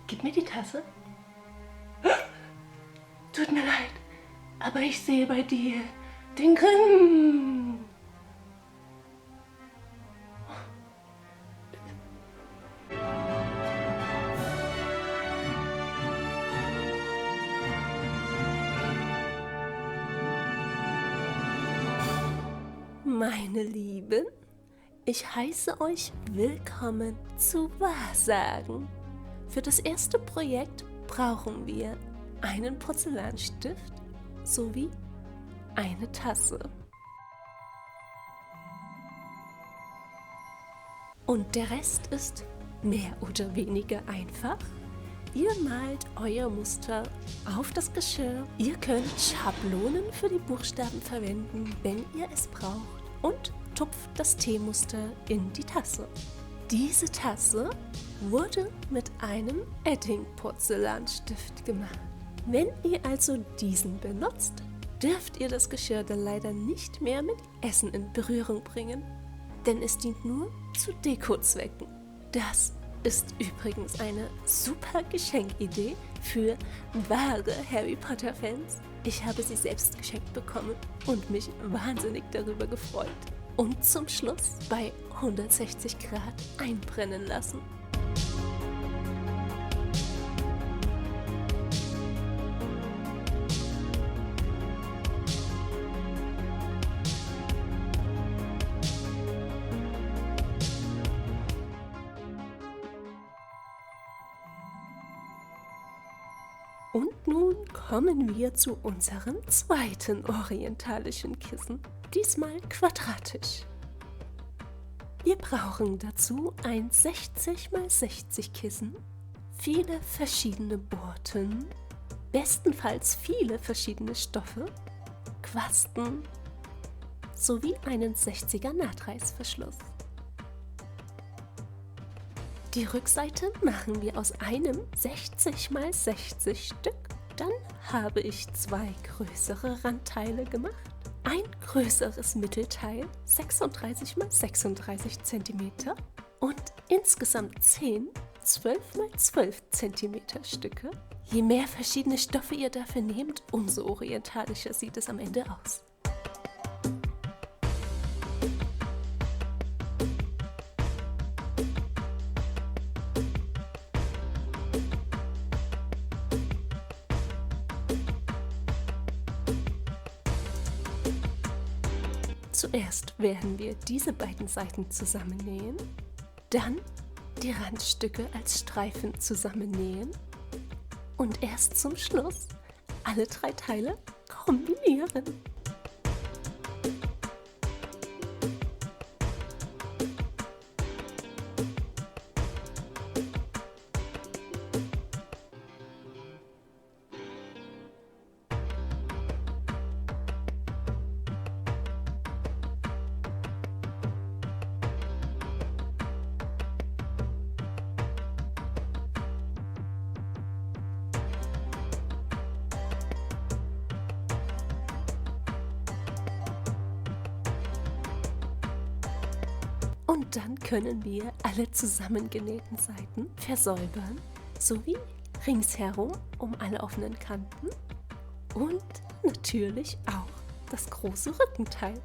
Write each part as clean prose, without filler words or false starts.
Gib mir die Tasse. Tut mir leid, aber ich sehe bei dir den Grimm. Meine Lieben, ich heiße euch willkommen zu Wahrsagen. Für das erste Projekt brauchen wir einen Porzellanstift sowie eine Tasse. Und der Rest ist mehr oder weniger einfach. Ihr malt euer Muster auf das Geschirr. Ihr könnt Schablonen für die Buchstaben verwenden, wenn ihr es braucht. Und tupft das T-Muster in die Tasse. Diese Tasse wurde mit einem Edding-Porzellanstift gemacht. Wenn ihr also diesen benutzt, dürft ihr das Geschirr dann leider nicht mehr mit Essen in Berührung bringen, denn es dient nur zu Dekozwecken. Das ist übrigens eine super Geschenkidee für wahre Harry Potter-Fans. Ich habe sie selbst geschenkt bekommen und mich wahnsinnig darüber gefreut. Und zum Schluss bei 160 Grad einbrennen lassen. Und nun kommen wir zu unserem zweiten orientalischen Kissen, diesmal quadratisch. Wir brauchen dazu ein 60 x 60 Kissen, viele verschiedene Borten, bestenfalls viele verschiedene Stoffe, Quasten sowie einen 60er Nahtreißverschluss. Die Rückseite machen wir aus einem 60 x 60 Stück. Dann habe ich zwei größere Randteile gemacht. Ein größeres Mittelteil, 36 x 36 cm und insgesamt 10 12 x 12 cm Stücke. Je mehr verschiedene Stoffe ihr dafür nehmt, umso orientalischer sieht es am Ende aus. Zuerst werden wir diese beiden Seiten zusammennähen, dann die Randstücke als Streifen zusammennähen und erst zum Schluss alle drei Teile kombinieren. Und dann können wir alle zusammengenähten Seiten versäubern, sowie ringsherum um alle offenen Kanten und natürlich auch das große Rückenteil.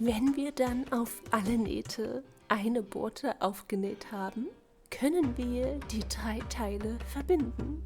Wenn wir dann auf alle Nähte eine Borte aufgenäht haben, können wir die drei Teile verbinden.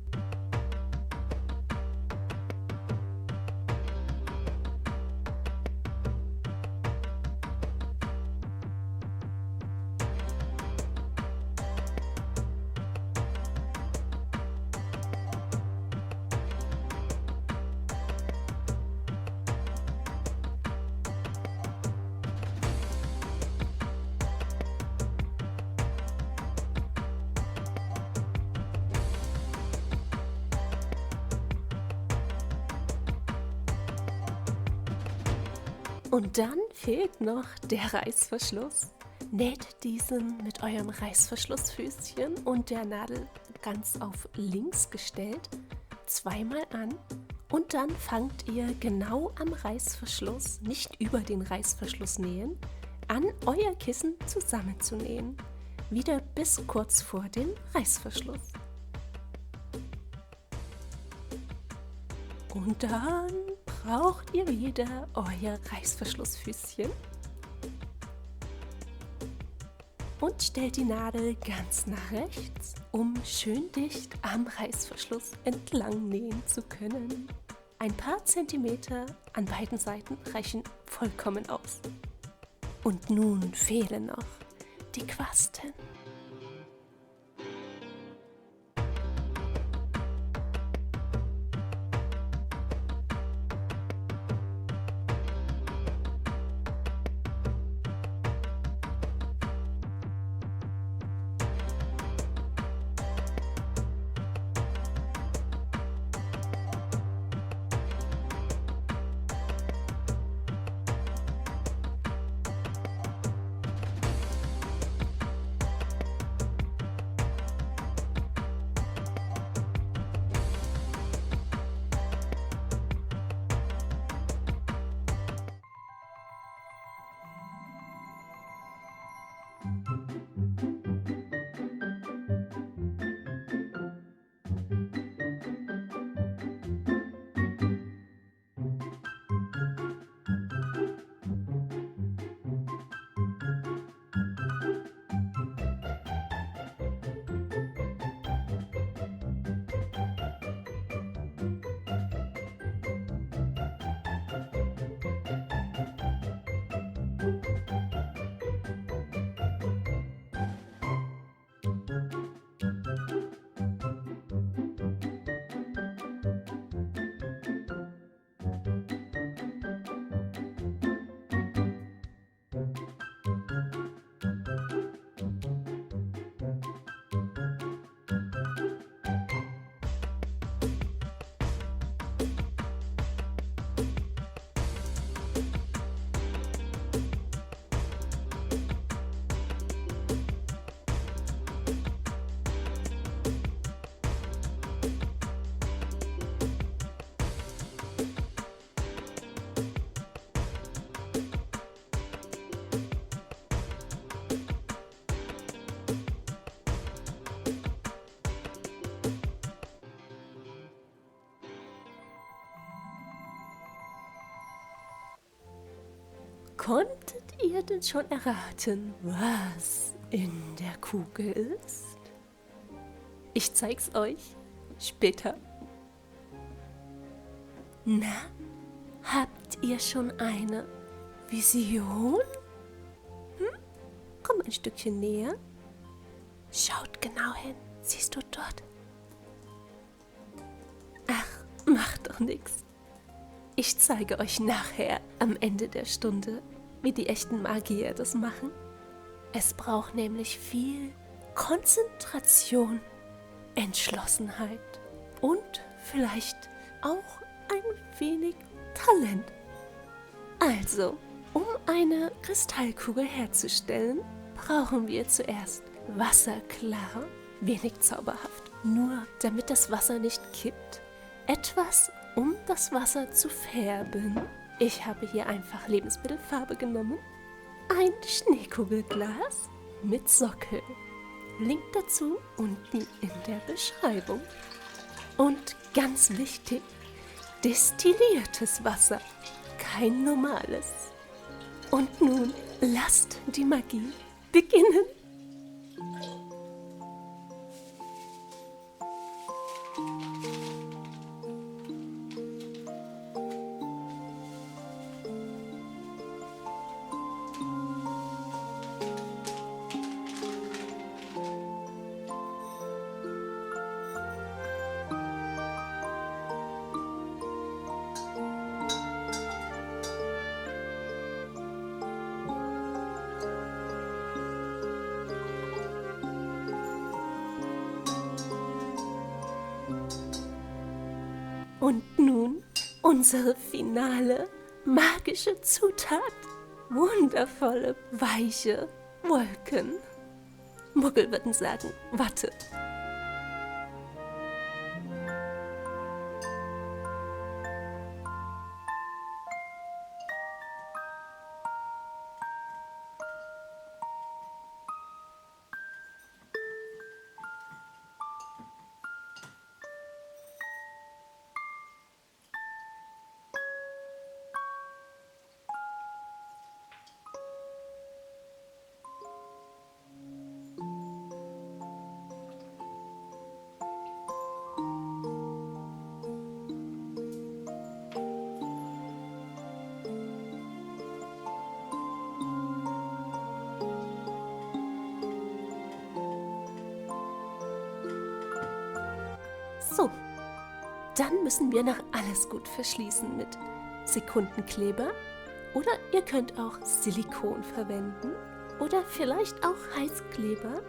Und dann fehlt noch der Reißverschluss. Näht diesen mit eurem Reißverschlussfüßchen und der Nadel ganz auf links gestellt zweimal an und dann fangt ihr genau am Reißverschluss, nicht über den Reißverschluss nähen, an, euer Kissen zusammenzunähen. Wieder bis kurz vor dem Reißverschluss. Und dann braucht ihr wieder euer Reißverschlussfüßchen und stellt die Nadel ganz nach rechts, um schön dicht am Reißverschluss entlang nähen zu können. Ein paar Zentimeter an beiden Seiten reichen vollkommen aus. Und nun fehlen noch die Quasten. Konntet ihr denn schon erraten, was in der Kugel ist? Ich zeig's euch später. Na, habt ihr schon eine Vision? Komm ein Stückchen näher. Schaut genau hin. Siehst du dort? Ach, macht doch nichts. Ich zeige euch nachher am Ende der Stunde, wie die echten Magier das machen. Es braucht nämlich viel Konzentration, Entschlossenheit und vielleicht auch ein wenig Talent. Also, um eine Kristallkugel herzustellen, brauchen wir zuerst wasserklar, wenig zauberhaft, nur damit das Wasser nicht kippt, etwas, um das Wasser zu färben. Ich habe hier einfach Lebensmittelfarbe genommen. Ein Schneekugelglas mit Sockel. Link dazu unten in der Beschreibung. Und ganz wichtig, destilliertes Wasser, kein normales. Und nun lasst die Magie beginnen. Und nun unsere finale magische Zutat. Wundervolle, weiche Wolken. Muggel würden sagen, Watte. So, dann müssen wir noch alles gut verschließen mit Sekundenkleber oder ihr könnt auch Silikon verwenden oder vielleicht auch Heißkleber.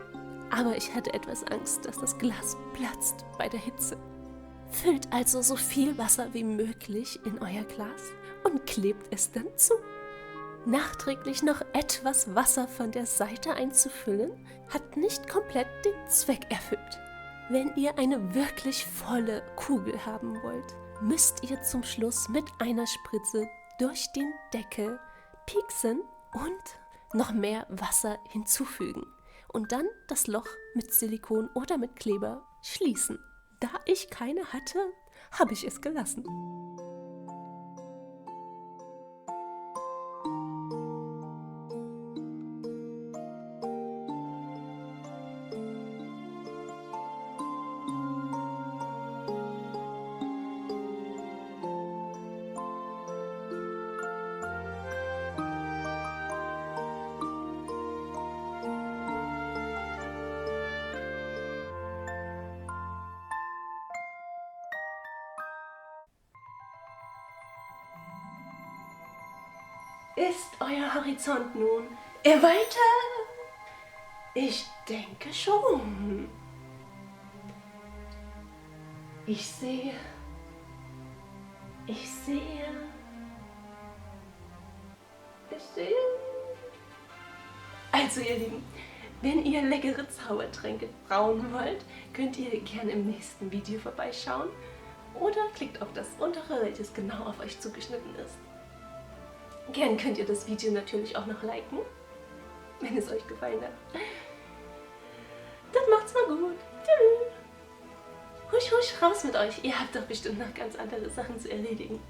Aber ich hatte etwas Angst, dass das Glas platzt bei der Hitze. Füllt also so viel Wasser wie möglich in euer Glas und klebt es dann zu. Nachträglich noch etwas Wasser von der Seite einzufüllen, hat nicht komplett den Zweck erfüllt. Wenn ihr eine wirklich volle Kugel haben wollt, müsst ihr zum Schluss mit einer Spritze durch den Deckel pieksen und noch mehr Wasser hinzufügen. Und dann das Loch mit Silikon oder mit Kleber schließen. Da ich keine hatte, habe ich es gelassen. Ist euer Horizont nun erweitert? Ich denke schon. Ich sehe. Also ihr Lieben, wenn ihr leckere Zaubertränke brauen wollt, könnt ihr gerne im nächsten Video vorbeischauen oder klickt auf das untere, welches genau auf euch zugeschnitten ist. Gern könnt ihr das Video natürlich auch noch liken, wenn es euch gefallen hat. Dann macht's mal gut. Tschüss. Husch, husch, raus mit euch. Ihr habt doch bestimmt noch ganz andere Sachen zu erledigen.